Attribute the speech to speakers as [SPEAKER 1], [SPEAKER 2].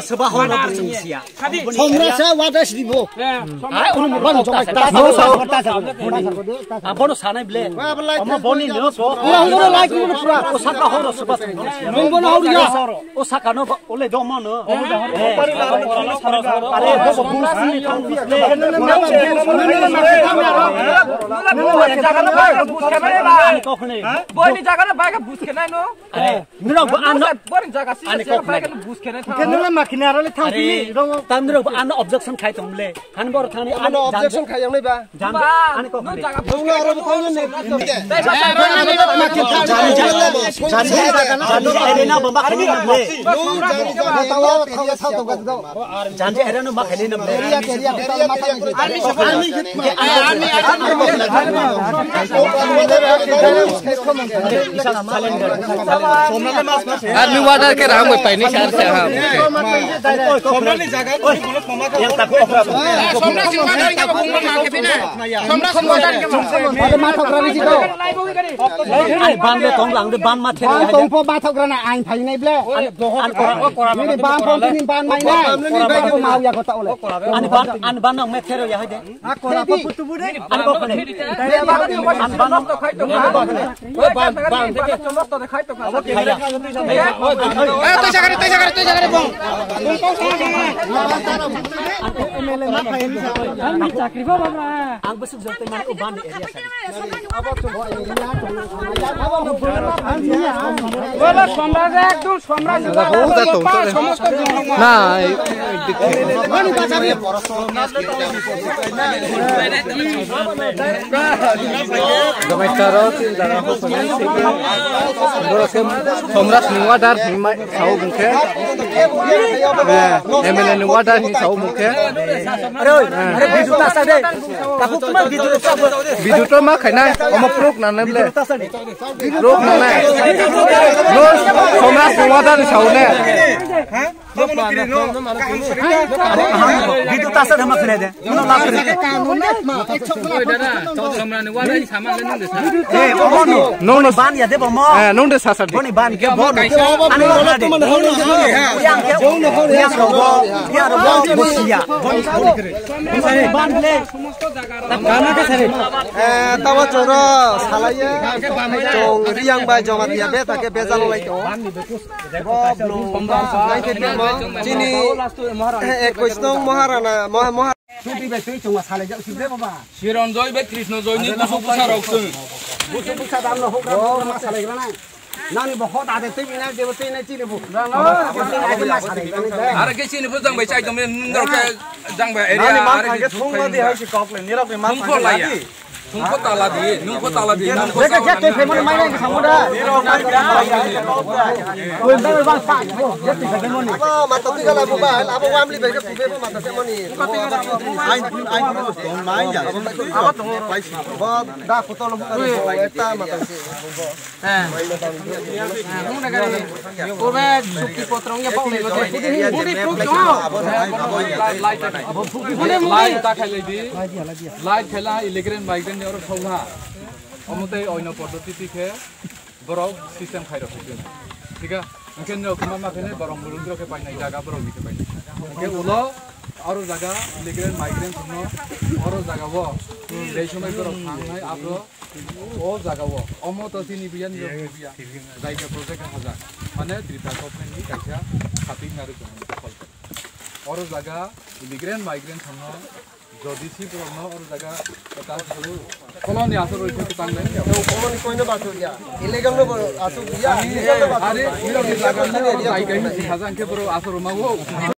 [SPEAKER 1] Sebab orang berusia.
[SPEAKER 2] Somrasa wadah seribu.
[SPEAKER 1] Abono sana beli. Ama boni ni so.
[SPEAKER 2] Orang lagi ni pura.
[SPEAKER 1] Osaka horo sebab.
[SPEAKER 2] Mungkin orang dia.
[SPEAKER 1] Osaka no oleh doma no. Anu objection khai tumle. Han bor thani anu
[SPEAKER 2] objection khai yang ni ba.
[SPEAKER 1] Ani ko.
[SPEAKER 3] Army water ke ram pai ni shar se ha
[SPEAKER 2] somra ni jaga
[SPEAKER 1] yang takut
[SPEAKER 3] somra simodar ke bung ma ke bina somra simodar ke
[SPEAKER 2] ada mathok rani situ
[SPEAKER 1] ai ban le tong lang de ban ma the
[SPEAKER 2] ban tong pho mathok rana ai phai nei ble ni ban pho ni ban mai nai ko mau ya ko ta ole
[SPEAKER 1] an ban nang me the ya hai de
[SPEAKER 2] kora pa putu bu de
[SPEAKER 1] an ko khane an ban nang to khai to ban chomok to khai to
[SPEAKER 3] tôi sagare bong
[SPEAKER 1] ang besuk jauh mana uban area sari
[SPEAKER 2] bola সম্রাজ একদম সম্রাজ সমস্ত
[SPEAKER 3] না
[SPEAKER 2] মানে বাজারে
[SPEAKER 3] Domestaro dalam hubungan sehingga borosem somras niwadar hima sahu mukhe MLA niwadar hi sahu mukhe
[SPEAKER 1] अरे बिजु तासा दे काकु कुमा बिजु तासा
[SPEAKER 3] bidu to ma khaina omo prok na neble prok na na no somras niwadar sahu ne
[SPEAKER 1] Biju तासा धमा खने they know लाग रे
[SPEAKER 3] somras niwadar sama le nang desa
[SPEAKER 1] no no ban ya de bomo
[SPEAKER 3] nong de sasa
[SPEAKER 1] boni ban ke bon ani ola de yang ke yang ro bosia ban le
[SPEAKER 2] गाना के सरे तवा चोरो सालाये चों Reang bye जमा दिया बे ताके बेजाल लाई तो चिनी 21 नং महाराणा छुटी बे तुई चोंगा साले जाउ सिबे बाबा
[SPEAKER 3] Sironjoy be Krishnjoy ni busuk pusar roksun
[SPEAKER 2] बुसु Busa दाम न होग्रा मा साले ग्राना नानी बहुत आदे तुई बिना देवते ने चिने बु
[SPEAKER 3] Are ke sini pun bai chai dom nor ke jang bai area are ke
[SPEAKER 2] थुंग मा दे हाइ कक ले निरक मा
[SPEAKER 3] nungko la ya nungko tala di nungko
[SPEAKER 2] देखा क्या ते फेमन माइने के समुदा कोइ बे बा सा जति के मोनी मा त तिगा ला बुबा अब वामली बे के फुबे मा त मोनी आई माइ जा अब त पैसा ब दा कुतल एकता मा त मुना गरे कोबे सुकी पत्रङ या पाउने गते बुडी proof
[SPEAKER 3] light ta khai lei di light khela electric migrant ni or thauha omotei oino poddoti tikhe borok system khai rakhi thika angke no kuma ma khene borok mulundro ke painai jaga borok dike painai ke ulo aro jaga electric migrant no aro jaga wo dei somai borok thangnai abro o jaga wo omoto tini biyan yo biya jaiga project haja mane trita government ni kaisa khating naru kol aro jaga electric migrant no যদি C প্রশ্ন और जगह তার হলো colony আসর রইছে তো তাংলে
[SPEAKER 2] तो कॉमन कोइन बात हो गया इलीगल नो आसु दिया
[SPEAKER 3] আরে ইলো জায়গা না জায়গা নি হাজার কে পুরো আসর মাগো